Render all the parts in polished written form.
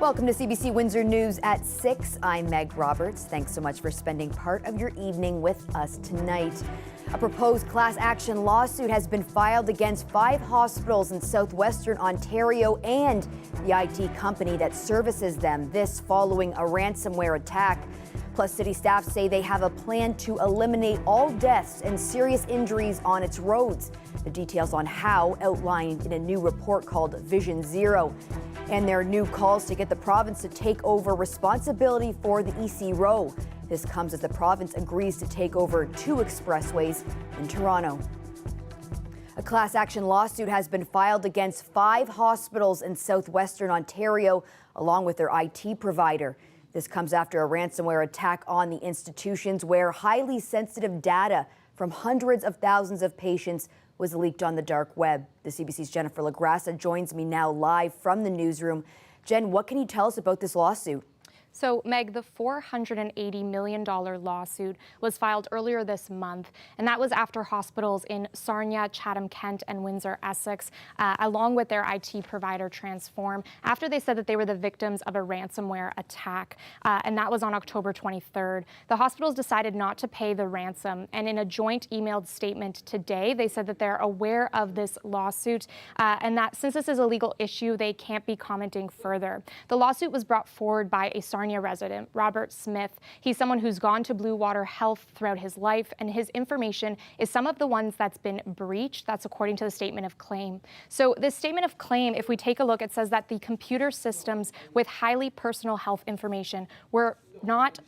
Welcome to CBC Windsor News at 6. I'm Meg Roberts. Thanks so much for spending part of your evening with us tonight. A proposed class action lawsuit has been filed against 5 hospitals in southwestern Ontario and the IT company that services them. This following a ransomware attack. Plus, city staff say they have a plan to eliminate all deaths and serious injuries on its roads. The details on how outlined in a new report called Vision Zero. And there are new calls to get the province to take over responsibility for the EC Row. This comes as the province agrees to take over 2 expressways in Toronto. A class action lawsuit has been filed against 5 hospitals in southwestern Ontario, along with their IT provider. This comes after a ransomware attack on the institutions where highly sensitive data from hundreds of thousands of patients was leaked on the dark web. The CBC's Jennifer LaGrassa joins me now live from the newsroom. Jen, what can you tell us about this lawsuit? So, Meg, the $480 million lawsuit was filed earlier this month, and that was after hospitals in Sarnia, Chatham-Kent, and Windsor, Essex, along with their IT provider Transform, after they said that they were the victims of a ransomware attack, and that was on October 23rd. The hospitals decided not to pay the ransom, and in a joint emailed statement today, they said that they're aware of this lawsuit, and that since this is a legal issue, they can't be commenting further. The lawsuit was brought forward by a Sarnia resident, Robert Smith. He's someone who's gone to Blue Water Health throughout his life, and his information is some of the ones that's been breached. That's according to the statement of claim. So this statement of claim, if we take a look, it says that the computer systems with highly personal health information were not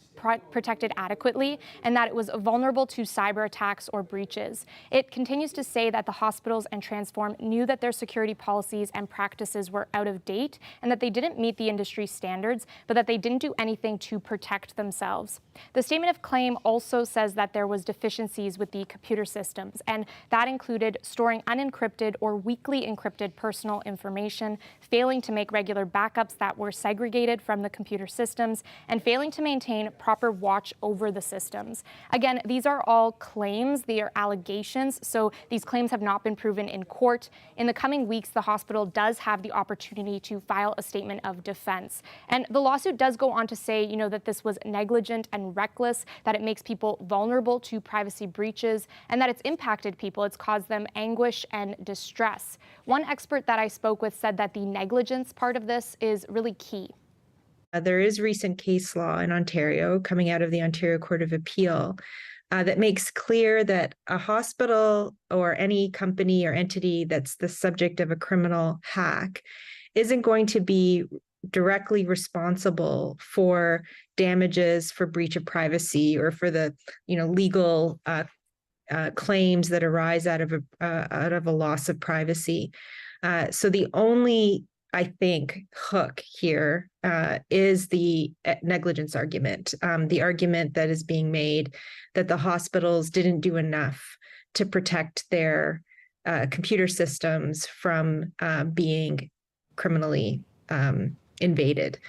protected adequately, and that it was vulnerable to cyber attacks or breaches. It continues to say that the hospitals and Transform knew that their security policies and practices were out of date and that they didn't meet the industry standards, but that they didn't do anything to protect themselves. The statement of claim also says that there was deficiencies with the computer systems, and that included storing unencrypted or weakly encrypted personal information, failing to make regular backups that were segregated from the computer systems, and failing to maintain proper watch over the systems. Again, these are all claims, they are allegations, so these claims have not been proven in court. In the coming weeks, the hospital does have the opportunity to file a statement of defense. And the lawsuit does go on to say, that this was negligent and reckless, that it makes people vulnerable to privacy breaches, and that it's impacted people. It's caused them anguish and distress. One expert that I spoke with said that the negligence part of this is really key. There is recent case law in Ontario coming out of the Ontario Court of Appeal that makes clear that a hospital or any company or entity that's the subject of a criminal hack isn't going to be directly responsible for damages for breach of privacy or for the legal claims that arise out of a loss of privacy. So the only hook here is the negligence argument, the argument that is being made that the hospitals didn't do enough to protect their computer systems from being criminally invaded.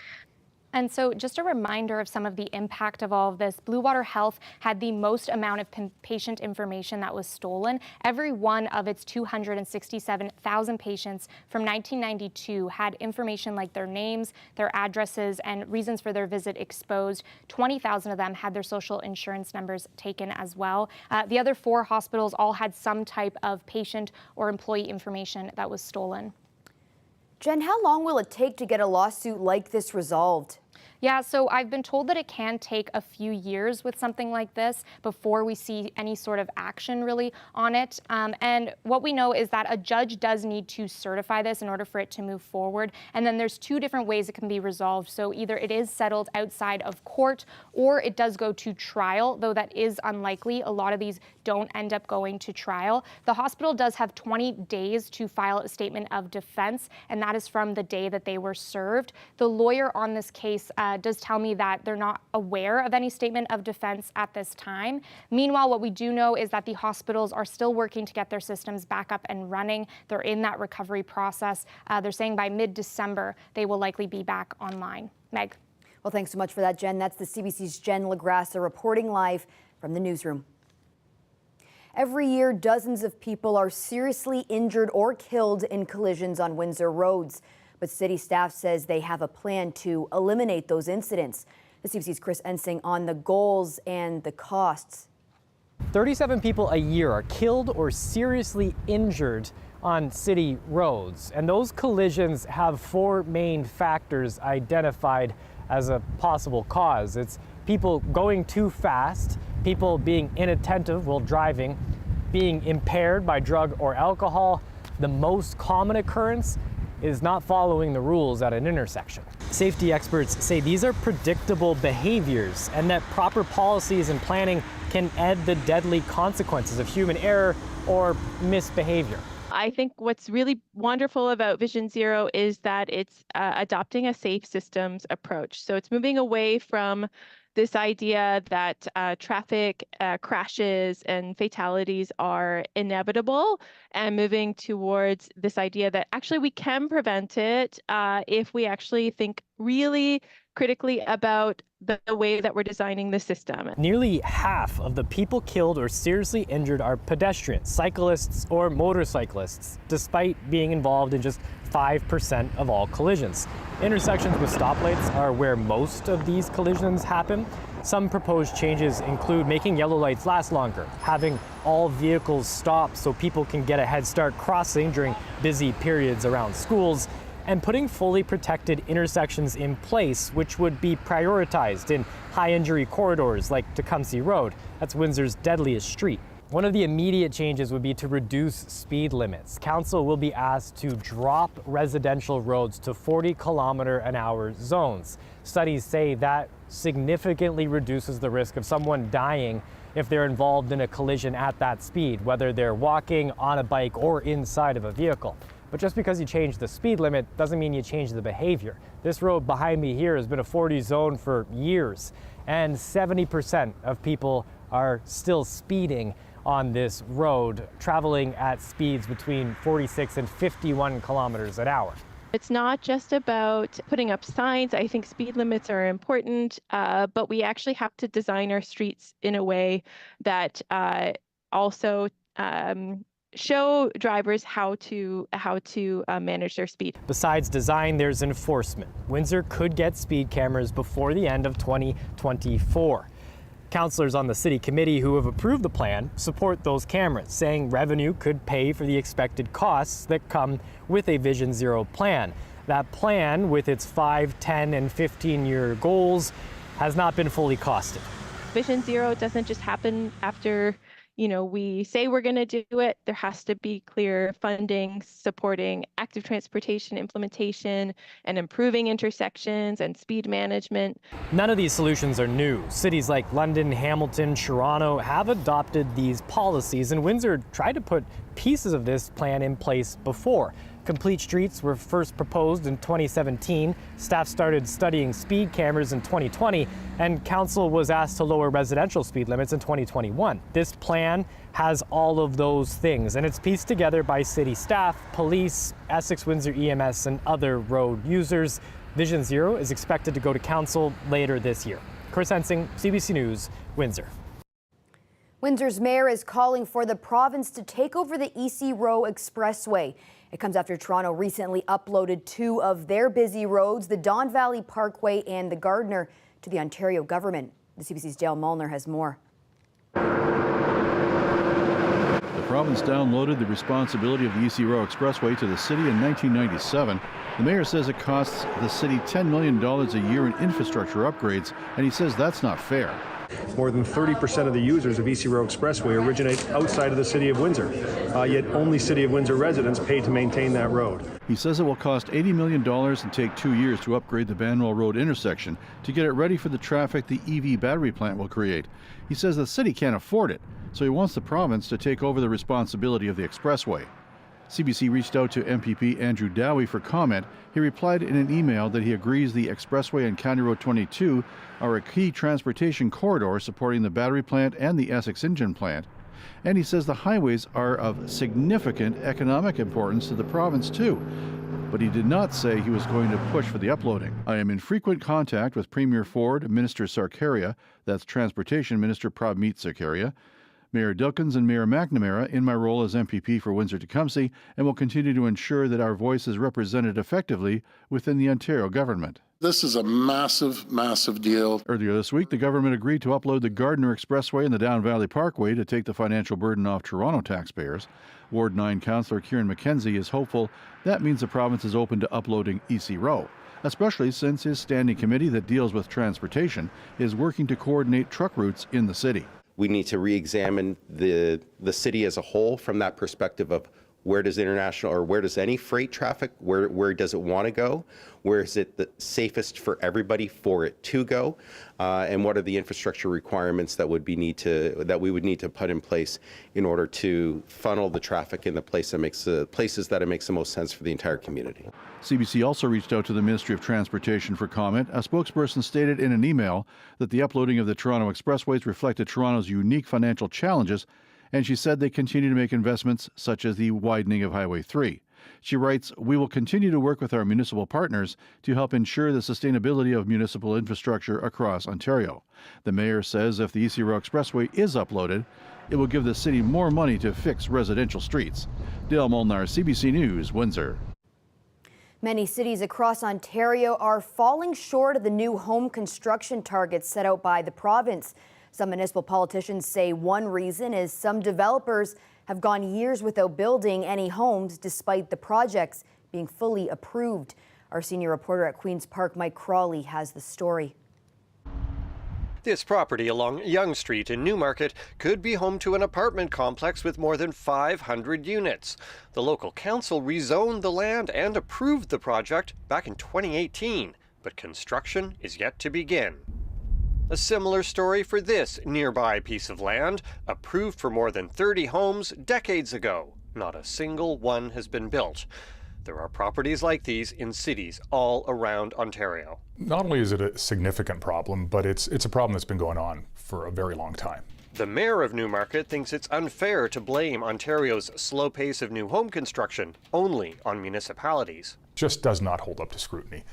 And so just a reminder of some of the impact of all of this. Blue Water Health had the most amount of patient information that was stolen. Every one of its 267,000 patients from 1992 had information like their names, their addresses, and reasons for their visit exposed. 20,000 of them had their social insurance numbers taken as well. The other 4 hospitals all had some type of patient or employee information that was stolen. Jen, how long will it take to get a lawsuit like this resolved? Yeah, so I've been told that it can take a few years with something like this before we see any sort of action really on it. And what we know is that a judge does need to certify this in order for it to move forward. And then there's 2 different ways it can be resolved. So either it is settled outside of court or it does go to trial, though that is unlikely. A lot of these don't end up going to trial. The hospital does have 20 days to file a statement of defense, and that is from the day that they were served. The lawyer on this case does tell me that they're not aware of any statement of defense at this time. Meanwhile, what we do know is that the hospitals are still working to get their systems back up and running. They're in that recovery process. They're saying by mid-December, they will likely be back online. Meg. Well, thanks so much for that, Jen. That's the CBC's Jen LaGrassa reporting live from the newsroom. Every year, dozens of people are seriously injured or killed in collisions on Windsor roads. but city staff says they have a plan to eliminate those incidents. The CBC's Chris Ensing on the goals and the costs. 37 people a year are killed or seriously injured on city roads, and those collisions have four main factors identified as a possible cause. It's people going too fast, people being inattentive while driving, being impaired by drug or alcohol. The most common occurrence is not following the rules at an intersection. Safety experts say these are predictable behaviors and that proper policies and planning can end the deadly consequences of human error or misbehavior. I think what's really wonderful about Vision Zero is that it's adopting a safe systems approach. So it's moving away from this idea that traffic crashes and fatalities are inevitable and moving towards this idea that actually we can prevent it if we actually think really critically about the way that we're designing the system. Nearly half of the people killed or seriously injured are pedestrians, cyclists, or motorcyclists, despite being involved in just 5% of all collisions. Intersections with stoplights are where most of these collisions happen. Some proposed changes include making yellow lights last longer, having all vehicles stop so people can get a head start crossing during busy periods around schools, and putting fully protected intersections in place, which would be prioritized in high injury corridors like Tecumseh Road. That's Windsor's deadliest street. One of the immediate changes would be to reduce speed limits. Council will be asked to drop residential roads to 40-kilometer-an-hour zones. Studies say that significantly reduces the risk of someone dying if they're involved in a collision at that speed, whether they're walking, on a bike, or inside of a vehicle. But just because you change the speed limit doesn't mean you change the behavior. This road behind me here has been a 40 zone for years, and 70% of people are still speeding on this road, traveling at speeds between 46 and 51 kilometers an hour. It's not just about putting up signs. I think speed limits are important, but we actually have to design our streets in a way that also show drivers how to manage their speed. Besides design, there's enforcement. Windsor could get speed cameras before the end of 2024. Councillors on the city committee who have approved the plan support those cameras, saying revenue could pay for the expected costs that come with a Vision Zero plan. That plan, with its 5, 10, and 15-year goals, has not been fully costed. Vision Zero doesn't just happen after we say we're going to do it. There has to be clear funding supporting active transportation implementation and improving intersections and speed management. None of these solutions are new. Cities like London, Hamilton, Toronto have adopted these policies, and Windsor tried to put pieces of this plan in place before. Complete streets were first proposed in 2017. Staff started studying speed cameras in 2020, and council was asked to lower residential speed limits in 2021. This plan has all of those things, and it's pieced together by city staff, police, Essex Windsor EMS, and other road users. Vision Zero is expected to go to council later this year. Chris Ensing, CBC News, Windsor. Windsor's mayor is calling for the province to take over the Row Expressway. It comes after Toronto recently uploaded two of their busy roads, the Don Valley Parkway and the Gardiner, to the Ontario government. The CBC's Dale Molnar has more. The province downloaded the responsibility of the Row Expressway to the city in 1997. The mayor says it costs the city $10 million a year in infrastructure upgrades, and he says that's not fair. More than 30% of the users of Row Expressway originate outside of the City of Windsor, yet only City of Windsor residents pay to maintain that road. He says it will cost $80 million and take 2 years to upgrade the Banwell Road intersection to get it ready for the traffic the EV battery plant will create. He says the city can't afford it, so he wants the province to take over the responsibility of the expressway. CBC reached out to MPP Andrew Dowie for comment. He replied in an email that he agrees the expressway and County Road 22 are a key transportation corridor supporting the battery plant and the Essex engine plant. And he says the highways are of significant economic importance to the province too. But he did not say he was going to push for the uploading. I am in frequent contact with Premier Ford, Minister Sarkaria, that's Transportation Minister Prabmeet Sarkaria, Mayor Dilkins and Mayor McNamara in my role as MPP for Windsor-Tecumseh, and will continue to ensure that our voice is represented effectively within the Ontario government. This is a massive, massive deal. Earlier this week, the government agreed to upload the Gardiner Expressway and the Down Valley Parkway to take the financial burden off Toronto taxpayers. Ward 9 Councillor Kieran McKenzie is hopeful that means the province is open to uploading EC Row, especially since his standing committee that deals with transportation is working to coordinate truck routes in the city. We need to re-examine the city as a whole from that perspective of where does international or where does any freight traffic, where does it want to go? Where is it the safest for everybody for it to go? And what are the infrastructure requirements that we would need to put in place in order to funnel the traffic in the places that it makes the most sense for the entire community? CBC also reached out to the Ministry of Transportation for comment. A spokesperson stated in an email that the uploading of the Toronto Expressways reflected Toronto's unique financial challenges, and she said they continue to make investments such as the widening of Highway 3. She writes, "We will continue to work with our municipal partners to help ensure the sustainability of municipal infrastructure across Ontario." The mayor says if the Row Expressway is uploaded, it will give the city more money to fix residential streets. Dale Molnar, CBC News, Windsor. Many cities across Ontario are falling short of the new home construction targets set out by the province. Some municipal politicians say one reason is some developers have gone years without building any homes despite the projects being fully approved. Our senior reporter at Queen's Park, Mike Crawley, has the story. This property along Yonge Street in Newmarket could be home to an apartment complex with more than 500 units. The local council rezoned the land and approved the project back in 2018, but construction is yet to begin. A similar story for this nearby piece of land, approved for more than 30 homes decades ago. Not a single one has been built. There are properties like these in cities all around Ontario. Not only is it a significant problem, but it's a problem that's been going on for a very long time. The mayor of Newmarket thinks it's unfair to blame Ontario's slow pace of new home construction only on municipalities. Just does not hold up to scrutiny.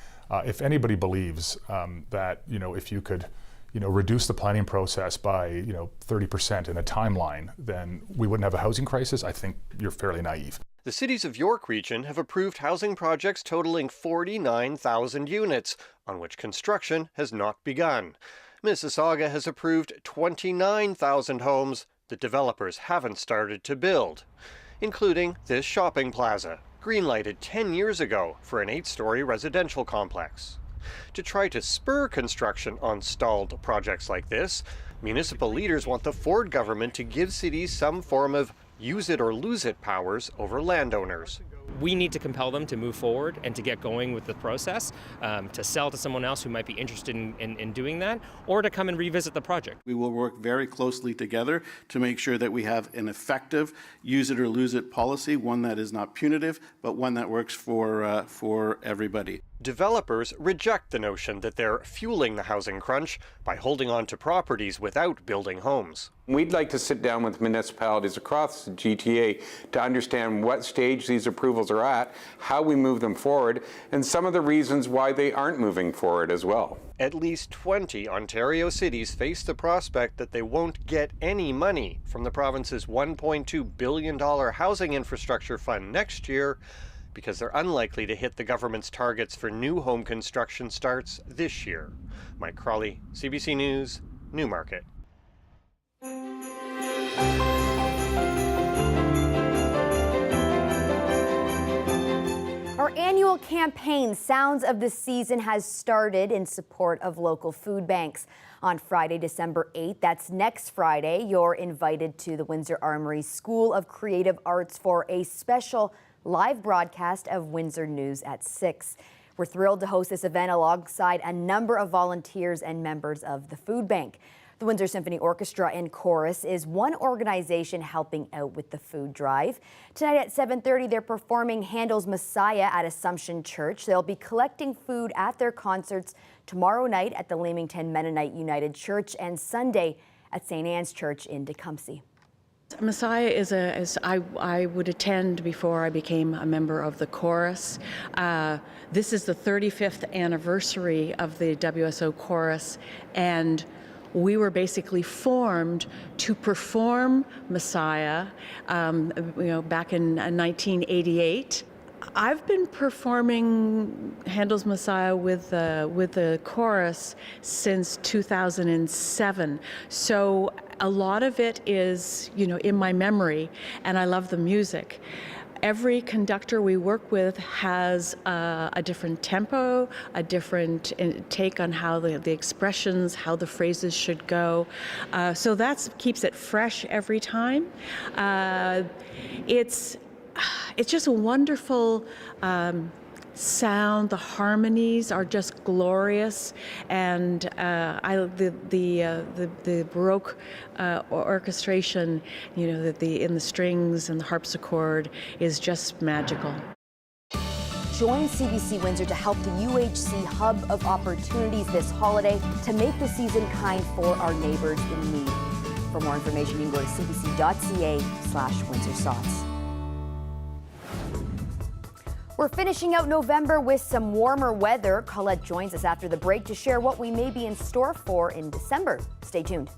If anybody believes that, if you could reduce the planning process by 30% in a timeline, then we wouldn't have a housing crisis, I think you're fairly naive. The cities of York Region have approved housing projects totaling 49,000 units, on which construction has not begun. Mississauga has approved 29,000 homes that developers haven't started to build, including this shopping plaza, greenlighted 10 years ago for an 8-story residential complex. To try to spur construction on stalled projects like this, municipal leaders want the Ford government to give cities some form of use it or lose it powers over landowners. We need to compel them to move forward and to get going with the process, to sell to someone else who might be interested in doing that, or to come and revisit the project. We will work very closely together to make sure that we have an effective use it or lose it policy, one that is not punitive, but one that works for everybody. Developers reject the notion that they're fueling the housing crunch by holding on to properties without building homes. We'd like to sit down with municipalities across the GTA to understand what stage these approvals are at, how we move them forward, and some of the reasons why they aren't moving forward as well. At least 20 Ontario cities face the prospect that they won't get any money from the province's $1.2 billion housing infrastructure fund next year, because they're unlikely to hit the government's targets for new home construction starts this year. Mike Crawley, CBC News, Newmarket. Our annual campaign, Sounds of the Season, has started in support of local food banks. On Friday, December 8th, that's next Friday, you're invited to the Windsor Armory School of Creative Arts for a special live broadcast of Windsor News at 6. We're thrilled to host this event alongside a number of volunteers and members of the food bank. The Windsor Symphony Orchestra and Chorus is one organization helping out with the food drive. Tonight at 7:30, they're performing Handel's Messiah at Assumption Church. They'll be collecting food at their concerts tomorrow night at the Leamington Mennonite United Church and Sunday at St. Anne's Church in Tecumseh. Messiah is I would attend before I became a member of the chorus. This is the 35th anniversary of the WSO chorus, and we were basically formed to perform Messiah, back in 1988. I've been performing Handel's Messiah with the chorus since 2007. So a lot of it is, in my memory, and I love the music. Every conductor we work with has a different tempo, a different take on how the expressions, how the phrases should go. So that keeps it fresh every time. It's just a wonderful sound. The harmonies are just glorious, and the Baroque orchestration, in the strings and the harpsichord is just magical. Join CBC Windsor to help the UHC hub of opportunities this holiday to make the season kind for our neighbors in need. For more information, you can go to cbc.ca/WindsorSots. We're finishing out November with some warmer weather. Colette joins us after the break to share what we may be in store for in December. Stay tuned.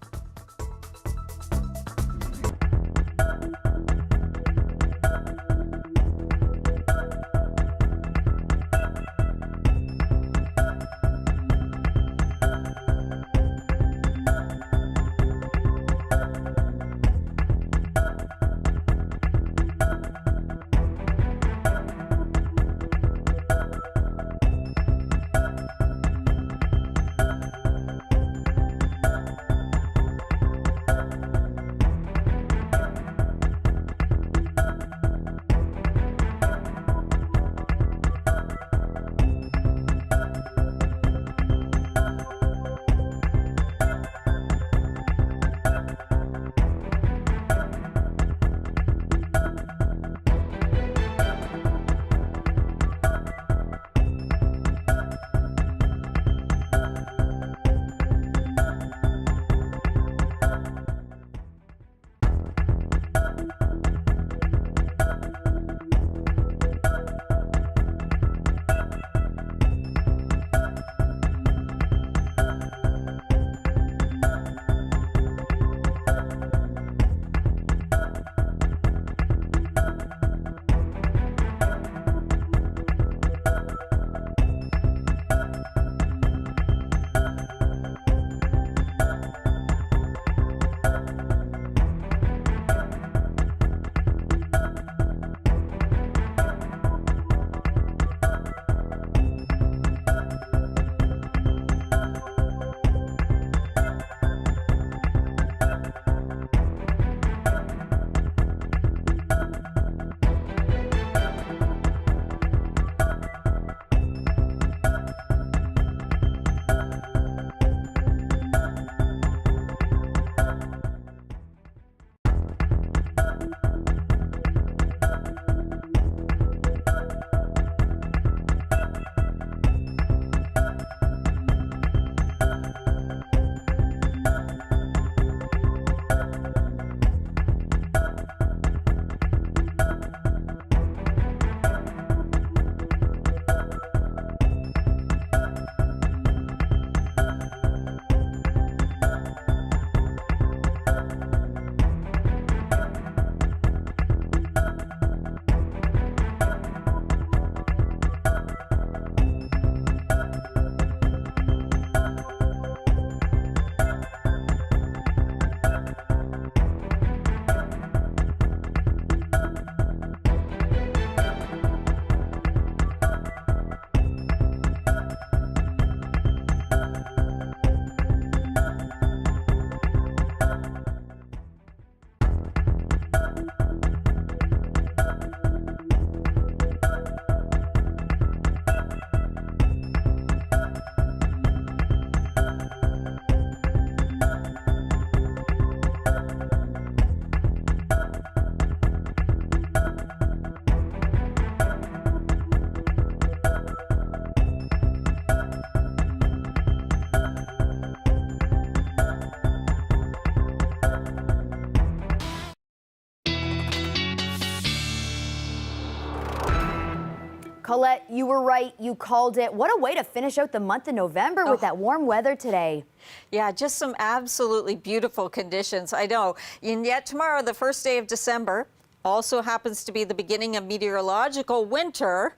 Colette, you were right. You called it. What a way to finish out the month of November with that warm weather today. Yeah, just some absolutely beautiful conditions. I know. And yet tomorrow, the first day of December, also happens to be the beginning of meteorological winter.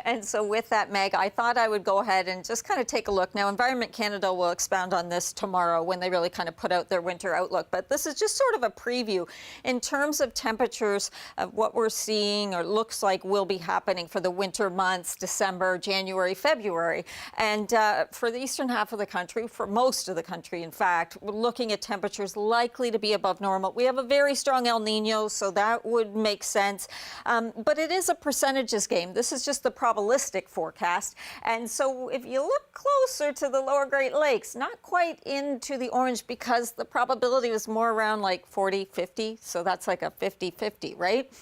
And so with that, Meg, I thought I would go ahead and just kind of take a look. Now, Environment Canada will expound on this tomorrow when they really kind of put out their winter outlook. But this is just sort of a preview in terms of temperatures of what we're seeing or looks like will be happening for the winter months, December, January, February. And for the eastern half of the country, for most of the country, in fact, we're looking at temperatures likely to be above normal. We have a very strong El Nino, so that would make sense. But it is a percentages game. This is just the probabilistic forecast. And so if you look closer to the lower Great Lakes, not quite into the orange because the probability was more around like 40-50. So that's like a 50-50, right?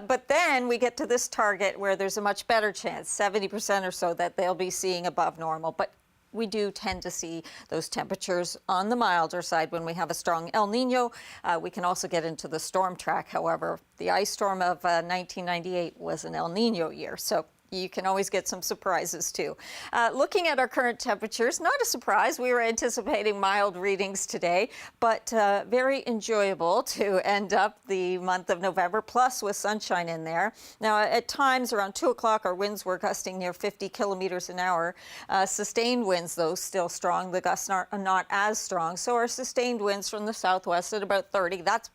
But then we get to this target where there's a much better chance, 70% or so, that they'll be seeing above normal. But we do tend to see those temperatures on the milder side when we have a strong El Nino. We can also get into the storm track. However, the ice storm of 1998 was an El Nino year. So you can always get some surprises too. Looking at our current temperatures, not a surprise. We were anticipating mild readings today, but very enjoyable to end up the month of November, plus with sunshine in there. Now, at times around 2 o'clock, our winds were gusting near 50 kilometers an hour. Sustained winds, though, still strong. The gusts are not as strong. So our sustained winds from the southwest at about 30. That's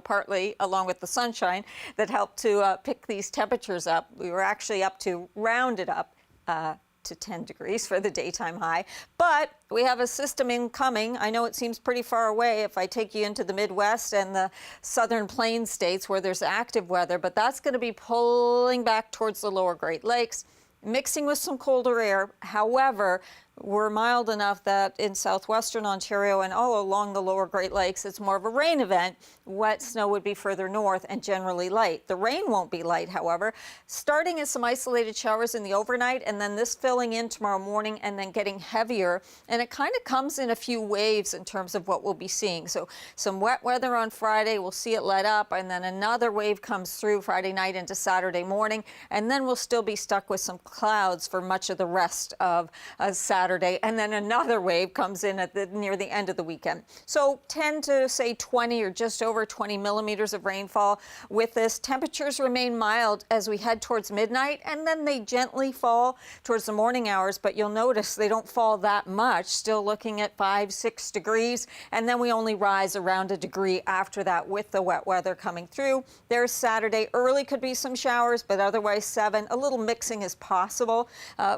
partly along with the sunshine that helped to pick these temperatures up. We were actually up to, rounded up to 10 degrees for the daytime high. But we have a system incoming. I know it seems pretty far away if I take you into the Midwest and the southern plains states where there's active weather, but that's going to be pulling back towards the lower Great Lakes, mixing with some colder air. However, we're mild enough that in southwestern Ontario and all along the lower Great Lakes, it's more of a rain event. Wet snow would be further north and generally light. The rain won't be light, however, starting as some isolated showers in the overnight and then this filling in tomorrow morning and then getting heavier. And it kind of comes in a few waves in terms of what we'll be seeing. So some wet weather on Friday, we'll see it let up, and then another wave comes through Friday night into Saturday morning, and then we'll still be stuck with some clouds for much of the rest of Saturday. And then another wave comes in at near the end of the weekend. So 10 to say 20 or just over 20 millimeters of rainfall. With this, temperatures remain mild as we head towards midnight, and then they gently fall towards the morning hours. But you'll notice they don't fall that much, still looking at 5-6 degrees. And then we only rise around a degree after that with the wet weather coming through. There's Saturday. Early could be some showers, but otherwise 7. A little mixing is possible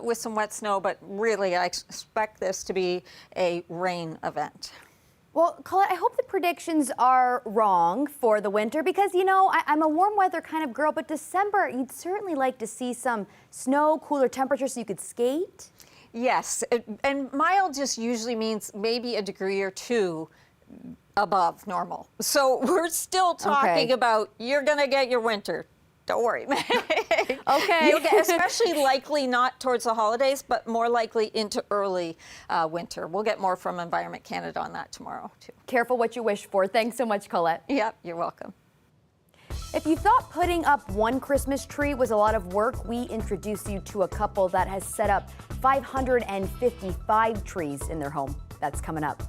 with some wet snow, but really I expect this to be a rain event. Well, Colette, I hope the predictions are wrong for the winter because, I'm a warm weather kind of girl, but December, you'd certainly like to see some snow, cooler temperatures so you could skate. Yes, and mild just usually means maybe a degree or 2 above normal. So we're still talking about you're going to get your winter. Don't worry. Okay. You'll get, especially likely not towards the holidays, but more likely into early winter. We'll get more from Environment Canada on that tomorrow, too. Careful what you wish for. Thanks so much, Colette. Yep, you're welcome. If you thought putting up one Christmas tree was a lot of work, we introduce you to a couple that has set up 555 trees in their home. That's coming up.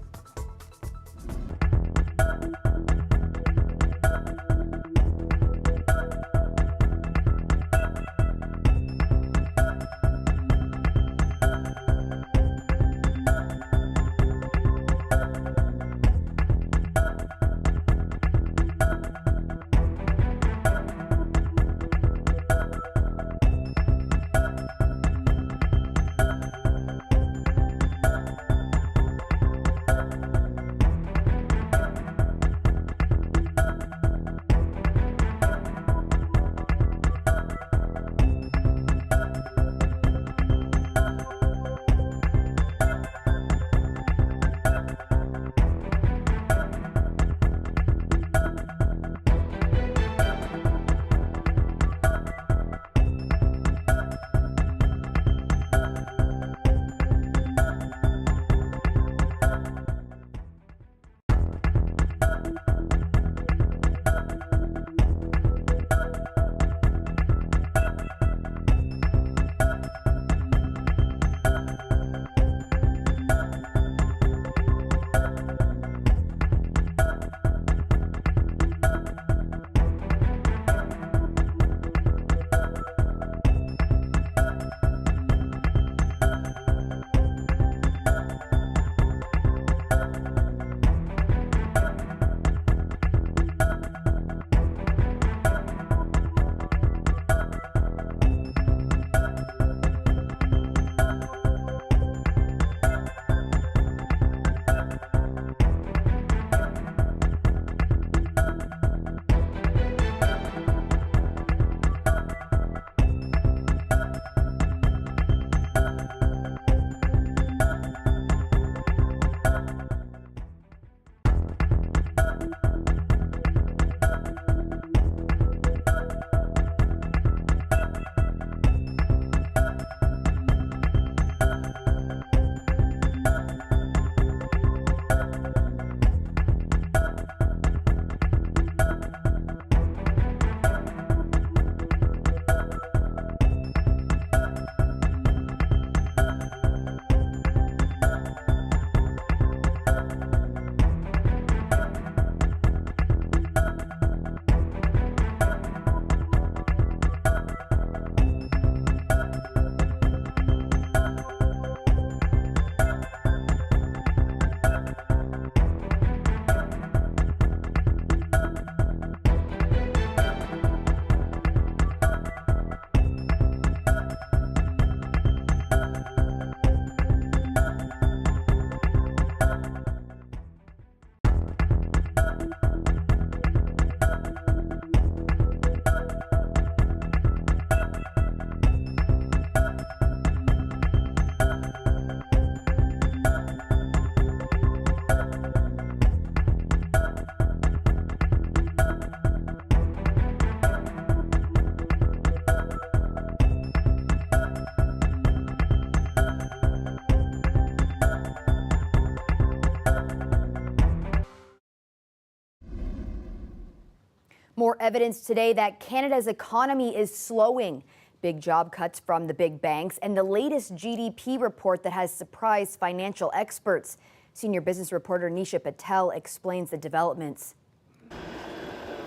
More evidence today that Canada's economy is slowing. Big job cuts from the big banks and the latest GDP report that has surprised financial experts. Senior business reporter Nisha Patel explains the developments.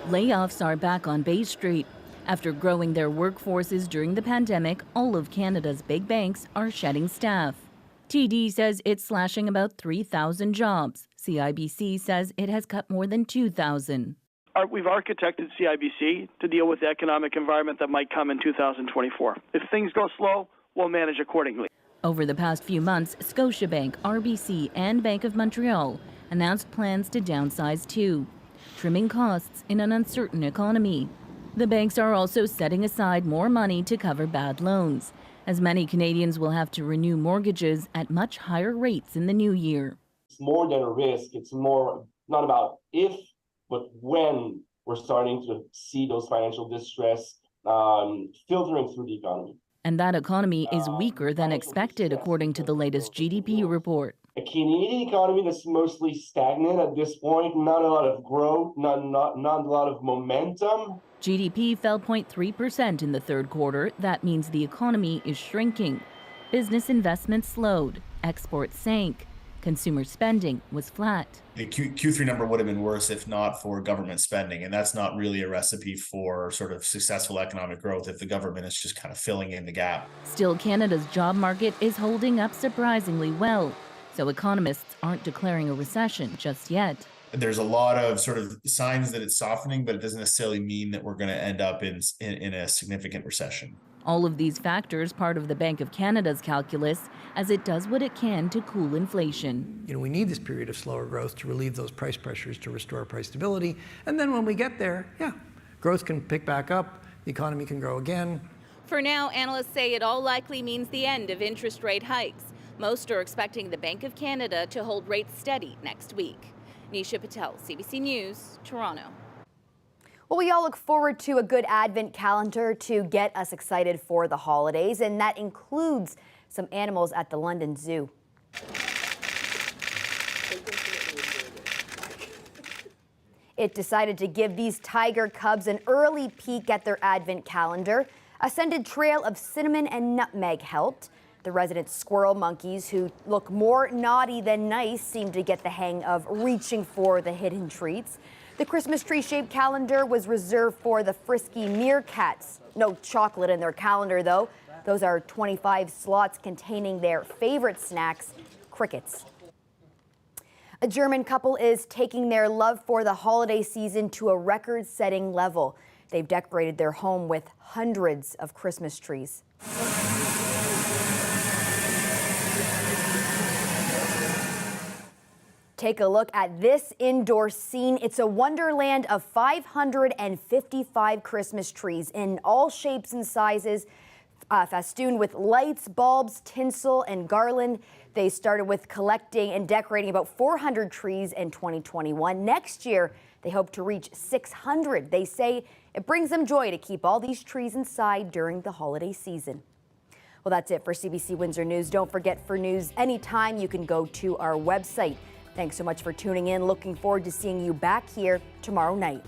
Layoffs are back on Bay Street. After growing their workforces during the pandemic, all of Canada's big banks are shedding staff. TD says it's slashing about 3,000 jobs. CIBC says it has cut more than 2,000. We've architected CIBC to deal with the economic environment that might come in 2024. If things go slow, we'll manage accordingly. Over the past few months, Scotiabank, RBC, and Bank of Montreal announced plans to downsize too, trimming costs in an uncertain economy. The banks are also setting aside more money to cover bad loans, as many Canadians will have to renew mortgages at much higher rates in the new year. It's more than a risk. It's more not about if, but when we're starting to see those financial distress filtering through the economy. And that economy is weaker than expected, according to the latest GDP report. A Canadian economy that's mostly stagnant at this point, not a lot of growth, not a lot of momentum. GDP fell 0.3% in the third quarter. That means the economy is shrinking. Business investment slowed, exports sank, consumer spending was flat. The Q3 number would have been worse if not for government spending, and that's not really a recipe for sort of successful economic growth if the government is just kind of filling in the gap. Still, Canada's job market is holding up surprisingly well, so economists aren't declaring a recession just yet. There's a lot of sort of signs that it's softening, but it doesn't necessarily mean that we're going to end up in a significant recession. All of these factors part of the Bank of Canada's calculus as it does what it can to cool inflation. We need this period of slower growth to relieve those price pressures, to restore price stability. And then when we get there, growth can pick back up, the economy can grow again. For now, analysts say it all likely means the end of interest rate hikes. Most are expecting the Bank of Canada to hold rates steady next week. Nisha Patel, CBC News, Toronto. Well, we all look forward to a good Advent calendar to get us excited for the holidays, and that includes some animals at the London Zoo. It decided to give these tiger cubs an early peek at their Advent calendar. A scented trail of cinnamon and nutmeg helped. The resident squirrel monkeys, who look more naughty than nice, seem to get the hang of reaching for the hidden treats. The Christmas tree-shaped calendar was reserved for the frisky meerkats. No chocolate in their calendar, though. Those are 25 slots containing their favorite snacks, crickets. A German couple is taking their love for the holiday season to a record-setting level. They've decorated their home with hundreds of Christmas trees. Take a look at this indoor scene. It's a wonderland of 555 Christmas trees in all shapes and sizes, festooned with lights, bulbs, tinsel, and garland. They started with collecting and decorating about 400 trees in 2021. Next year, they hope to reach 600. They say it brings them joy to keep all these trees inside during the holiday season. Well, that's it for CBC Windsor News. Don't forget, for news anytime, you can go to our website. Thanks so much for tuning in. Looking forward to seeing you back here tomorrow night.